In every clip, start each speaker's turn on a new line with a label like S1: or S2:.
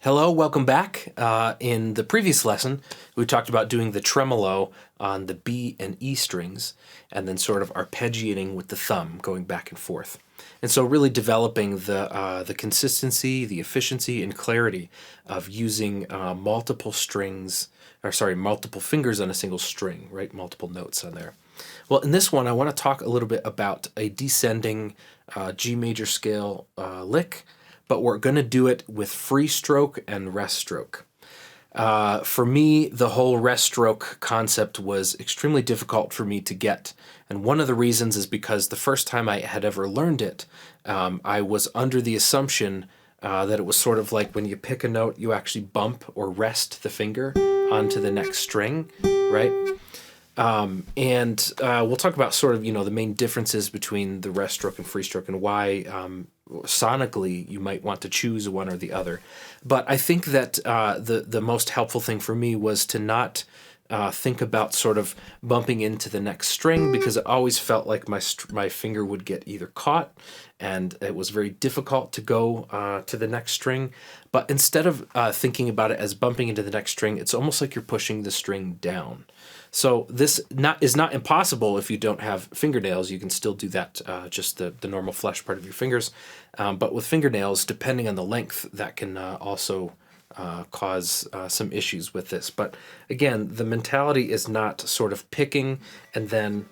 S1: Hello, welcome back. In the previous lesson, we talked about doing the tremolo on the B and E strings, and then sort of arpeggiating with the thumb, going back and forth. And so really developing the consistency, the efficiency, and clarity of using multiple fingers on a single string, right? Multiple notes on there. Well, in this one, I want to talk a little bit about a descending G major scale lick, but we're going to do it with free stroke and rest stroke. For me, the whole rest stroke concept was extremely difficult for me to get. And one of the reasons is because the first time I had ever learned it, I was under the assumption that it was sort of like when you pick a note, you actually bump or rest the finger onto the next string, right? And we'll talk about sort of, the main differences between the rest stroke and free stroke and why sonically you might want to choose one or the other. But I think that the most helpful thing for me was to not think about sort of bumping into the next string, because it always felt like my finger would get either caught and it was very difficult to go to the next string. But instead of thinking about it as bumping into the next string, it's almost like you're pushing the string down. So this is not impossible if you don't have fingernails. You can still do that, just the normal flesh part of your fingers. But with fingernails, depending on the length, that can also cause some issues with this. But again, the mentality is not sort of picking and then,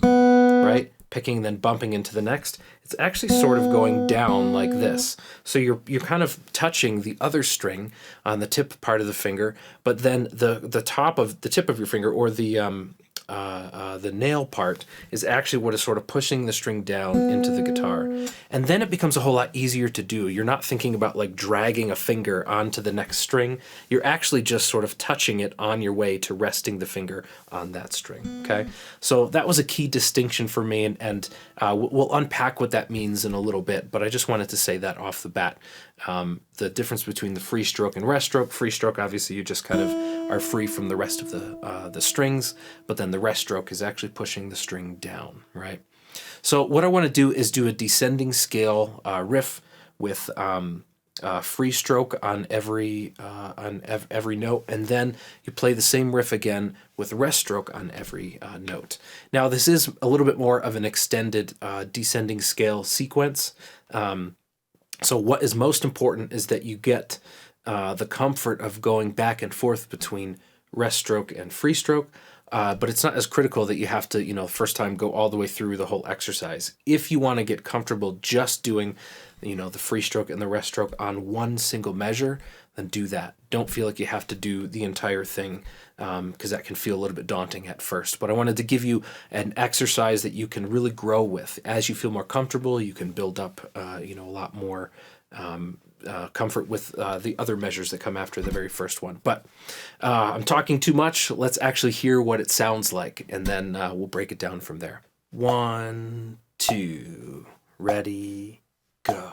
S1: right? Picking, then bumping into the next. It's actually sort of going down like this. So you're kind of touching the other string on the tip part of the finger, but then the top of the tip of your finger, or the nail part, is actually what is sort of pushing the string down into the guitar. And then it becomes a whole lot easier to do. You're not thinking about like dragging a finger onto the next string. You're actually just sort of touching it on your way to resting the finger on that string, okay? So that was a key distinction for me, and we'll unpack what that means in a little bit, but I just wanted to say that off the bat. The difference between the free stroke and rest stroke. Free stroke, obviously, you just kind of are free from the rest of the strings, but then the rest stroke is actually pushing the string down, right? So what I want to do is do a descending scale riff with free stroke on every note, and then you play the same riff again with rest stroke on every note. Now this is a little bit more of an extended descending scale sequence. So what is most important is that you get the comfort of going back and forth between rest stroke and free stroke, but it's not as critical that you have to, first time go all the way through the whole exercise. If you want to get comfortable just doing, the free stroke and the rest stroke on one single measure, then do that. Don't feel like you have to do the entire thing, because that can feel a little bit daunting at first. But I wanted to give you an exercise that you can really grow with. As you feel more comfortable, you can build up, a lot more comfort with the other measures that come after the very first one. But I'm talking too much. Let's actually hear what it sounds like, and then we'll break it down from there. 1, 2, ready, go.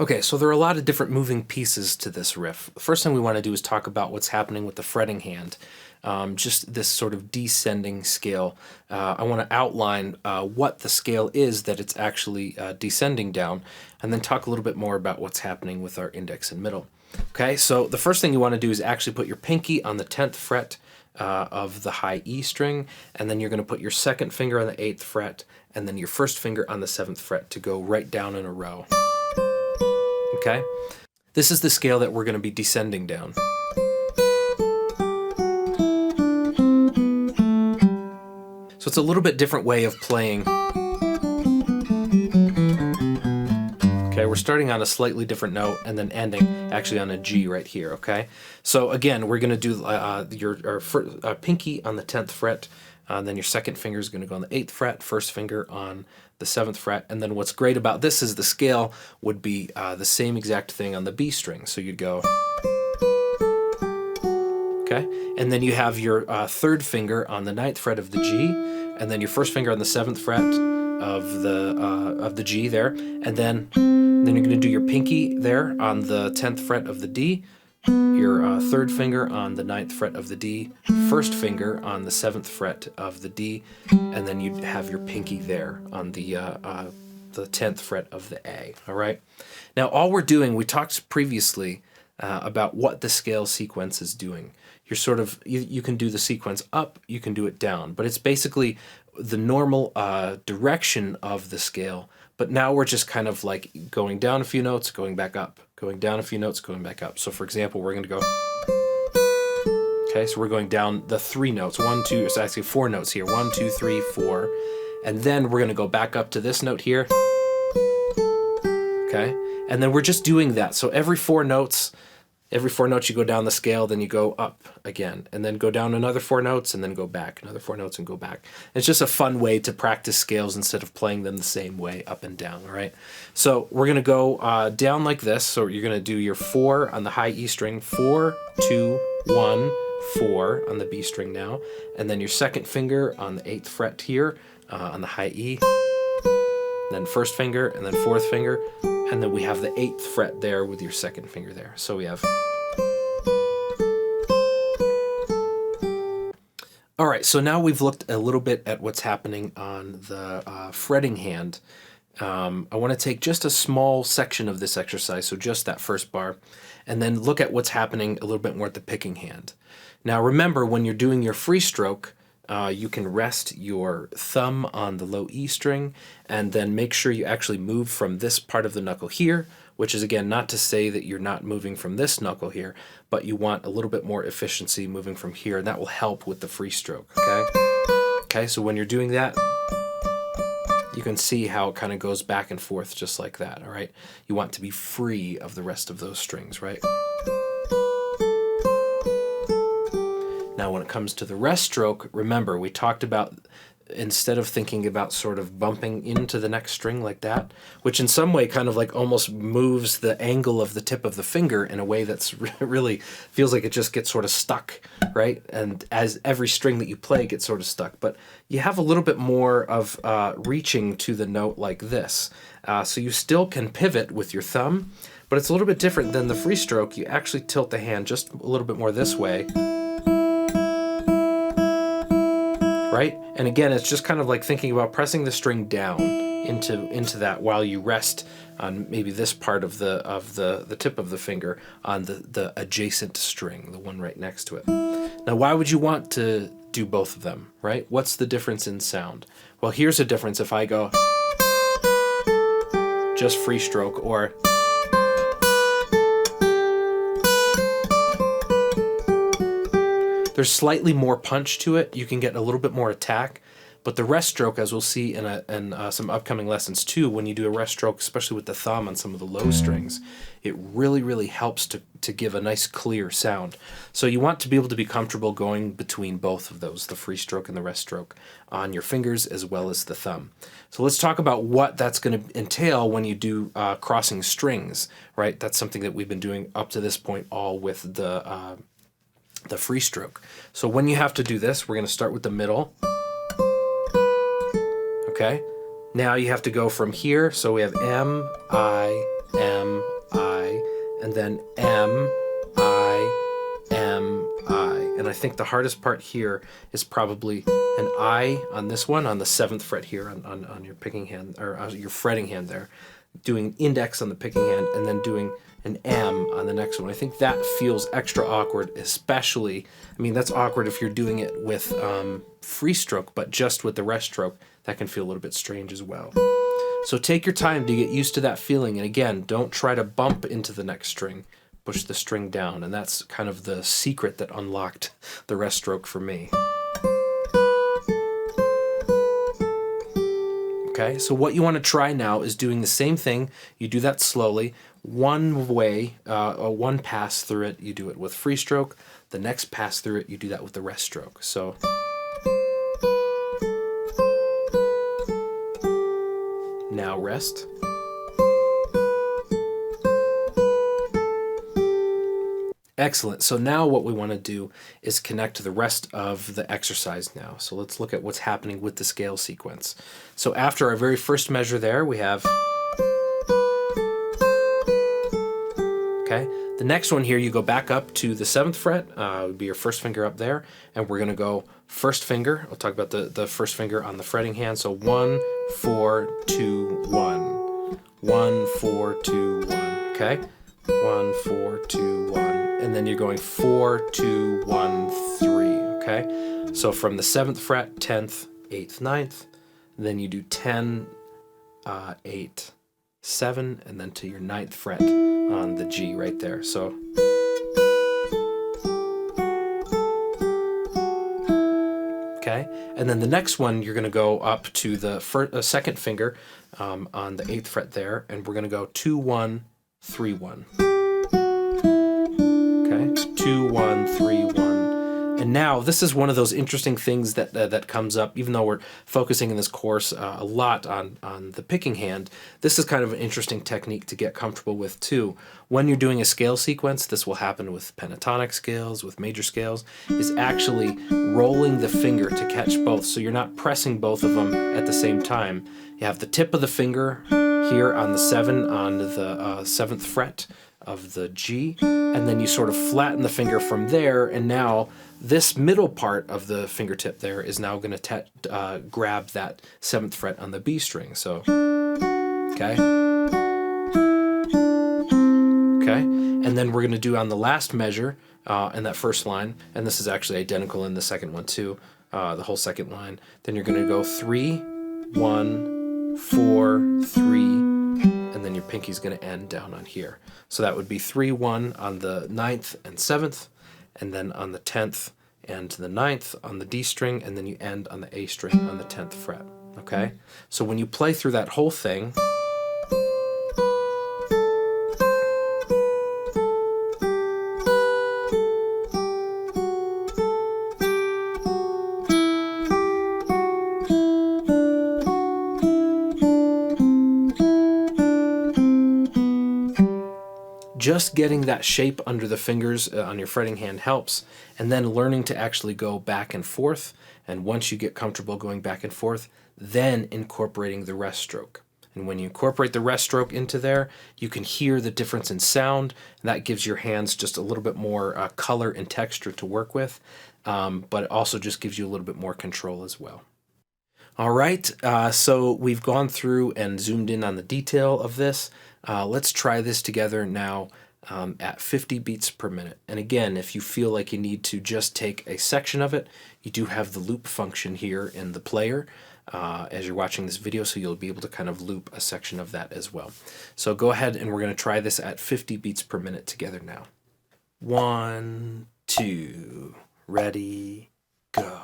S1: Okay, so there are a lot of different moving pieces to this riff. The first thing we want to do is talk about what's happening with the fretting hand, just this sort of descending scale. I want to outline what the scale is that it's actually descending down, and then talk a little bit more about what's happening with our index and middle. Okay, so the first thing you want to do is actually put your pinky on the 10th fret of the high E string, and then you're going to put your second finger on the 8th fret, and then your first finger on the 7th fret to go right down in a row. Okay? This is the scale that we're going to be descending down. So it's a little bit different way of playing. Okay, we're starting on a slightly different note and then ending actually on a G right here, okay? So again, we're going to do your pinky on the 10th fret, and then your second finger is going to go on the 8th fret, first finger on the 7th fret, and then what's great about this is the scale would be the same exact thing on the B string. So you'd go, okay? And then you have your third finger on the 9th fret of the G, and then your first finger on the 7th fret of the G there, and then you're going to do your pinky there on the 10th fret of the D, your third finger on the 9th fret of the D, first finger on the 7th fret of the D, and then you have your pinky there on the 10th fret of the A. All right. Now all we're doing, we talked previously about what the scale sequence is doing. You're sort of you can do the sequence up, you can do it down, but it's basically the normal direction of the scale. But now we're just kind of like going down a few notes, going back up, going down a few notes, going back up. So for example, we're going to go, okay, so we're going down the 3 notes, 1, 2, it's actually 4 notes here, 1, 2, 3, 4, and then we're going to go back up to this note here, okay, and then we're just doing that. So every 4 notes you go down the scale, then you go up again, and then go down another 4 notes, and then go back, another 4 notes, and go back. It's just a fun way to practice scales instead of playing them the same way up and down, all right? So we're going to go down like this. So you're going to do your 4 on the high E string, 4, 2, 1, 4 on the B string now, and then your second finger on the 8th fret here on the high E, then first finger, and then 4th finger, and then we have the 8th fret there with your second finger there. So we have... All right, so now we've looked a little bit at what's happening on the fretting hand. I want to take just a small section of this exercise, so just that first bar, and then look at what's happening a little bit more at the picking hand. Now remember, when you're doing your free stroke, you can rest your thumb on the low E string and then make sure you actually move from this part of the knuckle here, which is again not to say that you're not moving from this knuckle here, but you want a little bit more efficiency moving from here, and that will help with the free stroke, okay? Okay, so when you're doing that, you can see how it kind of goes back and forth just like that, all right? You want to be free of the rest of those strings, right? Now when it comes to the rest stroke, remember we talked about instead of thinking about sort of bumping into the next string like that, which in some way kind of like almost moves the angle of the tip of the finger in a way that's really feels like it just gets sort of stuck, right? And as every string that you play gets sort of stuck, but you have a little bit more of reaching to the note like this. So you still can pivot with your thumb, but it's a little bit different than the free stroke. You actually tilt the hand just a little bit more this way. Right? And again, it's just kind of like thinking about pressing the string down into that while you rest on maybe this part of the tip of the finger on the adjacent string, the one right next to it. Now, why would you want to do both of them, right? What's the difference in sound? Well, here's a difference if I go just free stroke or there's slightly more punch to it. You can get a little bit more attack, but the rest stroke, as we'll see in some upcoming lessons too, when you do a rest stroke, especially with the thumb on some of the low strings, it really, really helps to give a nice clear sound. So you want to be able to be comfortable going between both of those, the free stroke and the rest stroke, on your fingers as well as the thumb. So let's talk about what that's going to entail when you do crossing strings, right? That's something that we've been doing up to this point all with the free stroke. So when you have to do this, we're going to start with the middle. Okay? Now you have to go from here. So we have M, I, and then M, I. And I think the hardest part here is probably an I on this one, on the 7th fret here on your picking hand, or your fretting hand there, doing index on the picking hand, and then doing an M on the next one. I think that feels extra awkward, especially, I mean, that's awkward if you're doing it with free stroke, but just with the rest stroke, that can feel a little bit strange as well. So take your time to get used to that feeling, and again, don't try to bump into the next string. Push the string down, and that's kind of the secret that unlocked the rest stroke for me. Okay? Okay, so what you want to try now is doing the same thing. You do that slowly. One way, one pass through it, you do it with free stroke. The next pass through it, you do that with the rest stroke. So now rest. Excellent. So now what we want to do is connect to the rest of the exercise now. So let's look at what's happening with the scale sequence. So after our very first measure there, we have... Okay. The next one here, you go back up to the 7th fret, would be your first finger up there, and we're going to go first finger. I'll talk about the first finger on the fretting hand. So 1, 4, 2, 1. 1, 4, 2, 1. Okay? 1, 4, 2, 1. And then you're going 4, 2, 1, 3. Okay? So from the 7th fret, 10th, 8th, 9th, then you do 10, 8, 7, and then to your 9th fret on the G right there. So okay, and then the next one you're going to go up to the second finger on the 8th fret there, and we're going to go 2, 1, 3, 1. Okay, 2, 1, 3, 1. And now this is one of those interesting things that comes up, even though we're focusing in this course a lot on the picking hand. This is kind of an interesting technique to get comfortable with too. When you're doing a scale sequence, this will happen with pentatonic scales, with major scales, is actually rolling the finger to catch both. So you're not pressing both of them at the same time. You have the tip of the finger here on the 7 on the 7th fret of the G, and then you sort of flatten the finger from there, and now this middle part of the fingertip there is now going to grab that 7th fret on the B string. So, okay. Okay, and then we're going to do on the last measure in that first line, and this is actually identical in the second one too, the whole second line. Then you're going to go 3, 1, 4, 3, and then your pinky's going to end down on here. So that would be 3, 1 on the 9th and 7th, and then on the 10th and the 9th on the D string, and then you end on the A string on the 10th fret. Okay? So when you play through that whole thing, just getting that shape under the fingers on your fretting hand helps, and then learning to actually go back and forth, and once you get comfortable going back and forth, then incorporating the rest stroke. And when you incorporate the rest stroke into there, you can hear the difference in sound, and that gives your hands just a little bit more color and texture to work with, but it also just gives you a little bit more control as well. All right, so we've gone through and zoomed in on the detail of this. Let's try this together now at 50 beats per minute. And again, if you feel like you need to just take a section of it, you do have the loop function here in the player as you're watching this video, so you'll be able to kind of loop a section of that as well. So go ahead, and we're going to try this at 50 beats per minute together now. 1, 2, ready, go.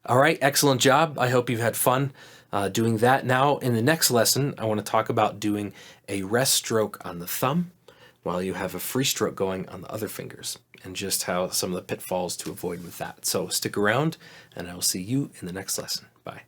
S1: All right, excellent job. I hope you've had fun doing that. Now, in the next lesson, I want to talk about doing a rest stroke on the thumb while you have a free stroke going on the other fingers, and just how some of the pitfalls to avoid with that. So stick around, and I will see you in the next lesson. Bye.